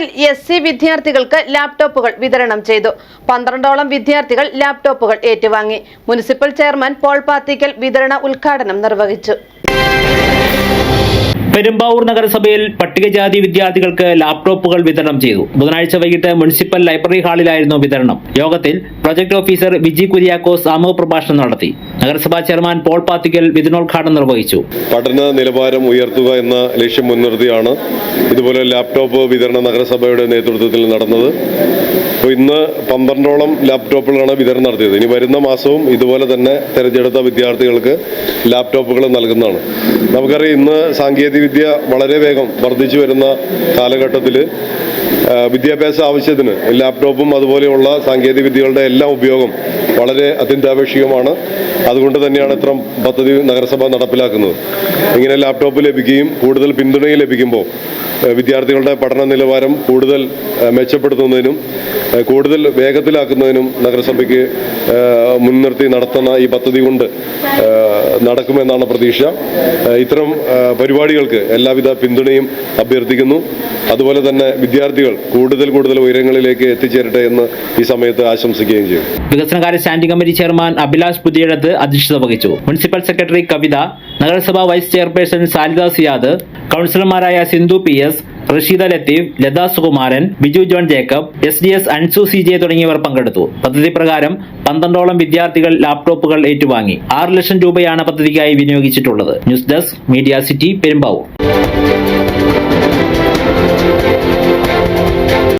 ചടങ്ങിൽ SC വിദ്യാർത്ഥികൾക്ക് ലാപ്ടോപ്പുകൾ വിതരണം ചെയ്തു. 12ഓളം വിദ്യാർത്ഥികൾ ലാപ്ടോപ്പുകൾ ഏറ്റുവാങ്ങി. മുനിസിപ്പൽ ചെയർമാൻ പോൾ പാത്തിക്കൽ വിതരണ ഉദ്ഘാടനം നിർവഹിച്ചു. പെരുമ്പാവൂർ നഗരസഭയിൽ പട്ടികജാതി വിദ്യാർത്ഥികൾക്ക് ലാപ്ടോപ്പുകൾ വിതരണം ചെയ്തു. ബുധനാഴ്ച വൈകിട്ട് മുനിസിപ്പൽ ലൈബ്രറി ഹാളിലായിരുന്നു വിതരണം. യോഗത്തിൽ പ്രൊജക്ട് ഓഫീസർ വിജി കുര്യാക്കോസ് സാമൂഹ്യ പ്രഭാഷണം നടത്തി. നഗരസഭാ ചെയർമാൻ പോൾ പാത്തിക്കൽ വിതരണോദ്ഘാടനം നിർവഹിച്ചു. പഠന നിലവാരം ഉയർത്തുക എന്ന ലക്ഷ്യം മുൻനിർത്തിയാണ് ഇതുപോലെ ലാപ്ടോപ്പ് വിതരണം നഗരസഭയുടെ നേതൃത്വത്തിൽ നടന്നത്. ഇന്ന് 12ഓളം ലാപ്ടോപ്പുകളാണ് വിതരണം നടത്തിയത്. ഇനി വരുന്ന മാസവും ഇതുപോലെ തന്നെ തെരഞ്ഞെടുത്ത വിദ്യാർത്ഥികൾക്ക് ലാപ്ടോപ്പുകൾ നൽകുന്നതാണ്. നമുക്കറിയാം, ഇന്ന് സാങ്കേതികവിദ്യ വളരെ വേഗം വർദ്ധിച്ചു വരുന്ന കാലഘട്ടത്തിൽ വിദ്യാഭ്യാസ ആവശ്യത്തിന് ലാപ്ടോപ്പും അതുപോലെയുള്ള സാങ്കേതിക വിദ്യകളുടെ എല്ലാം ഉപയോഗം വളരെ അത്യന്താപേക്ഷിതമാണ്. അതുകൊണ്ട് തന്നെയാണ് ഇത്തരം പദ്ധതി നഗരസഭ നടപ്പിലാക്കുന്നത്. ഇങ്ങനെ ലാപ്ടോപ്പ് ലഭിക്കുകയും കൂടുതൽ പിന്തുണയും ലഭിക്കുമ്പോൾ വിദ്യാർത്ഥികളുടെ പഠന നിലവാരം കൂടുതൽ മെച്ചപ്പെടുത്തുന്നതിനും കൂടുതൽ വേഗത്തിലാക്കുന്നതിനും നഗരസഭയ്ക്ക് മുൻനിർത്തി നടത്തുന്ന ഈ പദ്ധതി കൊണ്ട് നടക്കുമെന്നാണ് പ്രതീക്ഷ. ഇത്തരം പരിപാടികൾക്ക് എല്ലാവിധ പിന്തുണയും അഭ്യർത്ഥിക്കുന്നു. അതുപോലെ തന്നെ വിദ്യാർത്ഥികൾ കൂടുതൽ ഉയരങ്ങളിലേക്ക് എത്തിച്ചേരട്ടെ എന്ന് ഈ സമയത്ത് ആശംസിക്കുകയും ചെയ്യും. വികസനകാര്യ standing committee chairman Abhilash Puthiyadath അധ്യക്ഷത വഹിച്ചു. മുനിസിപ്പൽ സെക്രട്ടറി കവിത, നഗരസഭാ വൈസ് ചെയർപേഴ്സൺ സാലിദ സിയാദ്, കൗൺസിലർമാരായ Sindhu PS, Rasheeda Latheef, Latha Sukumaran, Biju John Jacob, SDS Ansu CJ തുടങ്ങിയവർ പങ്കെടുത്തു. പദ്ധതി പ്രകാരം 12ഓളം വിദ്യാർത്ഥികൾ ലാപ്ടോപ്പുകൾ ഏറ്റുവാങ്ങി. 6 ലക്ഷം രൂപയാണ് പദ്ധതിക്കായി വിനിയോഗിച്ചിട്ടുള്ളത്. News desk, media city, Perumbavoor.